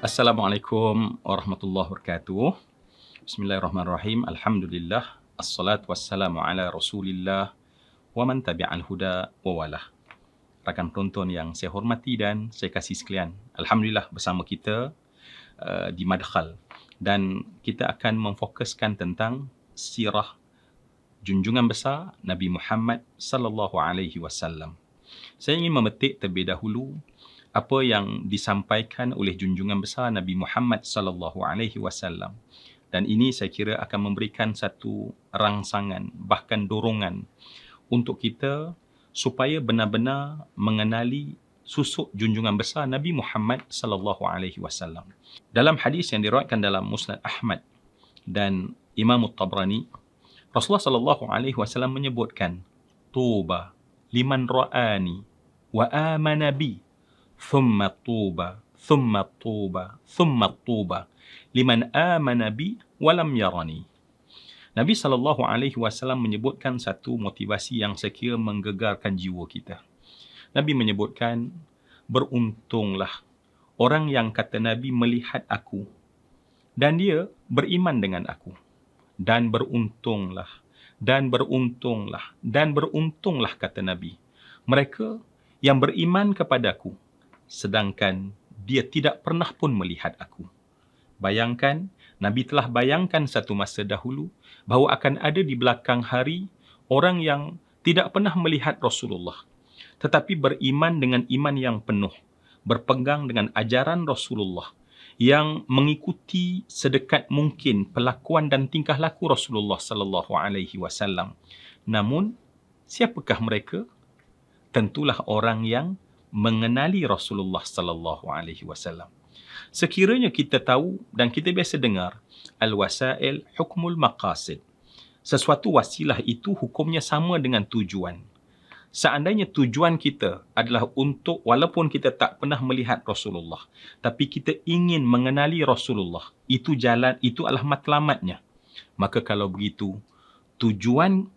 Assalamualaikum warahmatullahi wabarakatuh. Bismillahirrahmanirrahim. Alhamdulillah. Assalatu wassalamu ala Rasulillah wa man tabi'al huda wa walah. Rakan penonton yang saya hormati dan saya kasih sekalian, alhamdulillah bersama kita di Madkhal, dan kita akan memfokuskan tentang sirah junjungan besar Nabi Muhammad sallallahu alaihi wasallam. Saya ingin memetik terlebih dahulu apa yang disampaikan oleh junjungan besar Nabi Muhammad sallallahu alaihi wasallam. Dan ini saya kira akan memberikan satu rangsangan, bahkan dorongan untuk kita supaya benar-benar mengenali susuk junjungan besar Nabi Muhammad sallallahu alaihi wasallam. Dalam hadis yang diriwayatkan dalam Musnad Ahmad dan Imam At-Tabrani, Rasulullah sallallahu alaihi wasallam menyebutkan, "Tuba liman ra'ani wa amana bi, thumma tuba, thumma tuba, thumma tuba, liman amana bi walam yarani." Nabi SAW menyebutkan satu motivasi yang saya kira menggegarkan jiwa kita. Nabi menyebutkan, beruntunglah orang yang kata Nabi melihat aku dan dia beriman dengan aku. Dan beruntunglah, dan beruntunglah, dan beruntunglah kata Nabi, mereka yang beriman kepadaku sedangkan dia tidak pernah pun melihat aku. Bayangkan, Nabi telah bayangkan satu masa dahulu bahawa akan ada di belakang hari orang yang tidak pernah melihat Rasulullah, tetapi beriman dengan iman yang penuh, berpegang dengan ajaran Rasulullah, yang mengikuti sedekat mungkin pelakuan dan tingkah laku Rasulullah sallallahu alaihi wasallam. Namun, siapakah mereka? Tentulah orang yang mengenali Rasulullah sallallahu alaihi wasallam. Sekiranya kita tahu dan kita biasa dengar al-wasail hukmul maqasid. Sesuatu wasilah itu hukumnya sama dengan tujuan. Seandainya tujuan kita adalah untuk, walaupun kita tak pernah melihat Rasulullah, tapi kita ingin mengenali Rasulullah, itu jalan, itu adalah matlamatnya. Maka kalau begitu, tujuan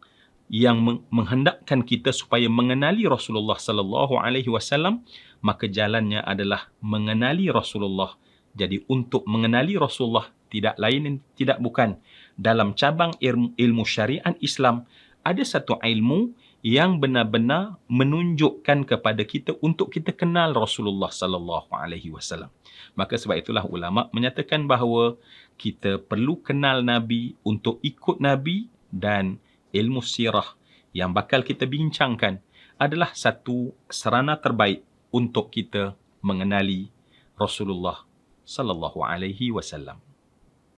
yang menghendakkan kita supaya mengenali Rasulullah sallallahu alaihi wasallam, maka jalannya adalah mengenali Rasulullah. Jadi untuk mengenali Rasulullah tidak lain dan tidak bukan, dalam cabang ilmu syariat Islam ada satu ilmu yang benar-benar menunjukkan kepada kita untuk kita kenal Rasulullah sallallahu alaihi wasallam. Maka sebab itulah ulama menyatakan bahawa kita perlu kenal Nabi untuk ikut Nabi, dan ilmu sirah yang bakal kita bincangkan adalah satu sarana terbaik untuk kita mengenali Rasulullah sallallahu alaihi wasallam.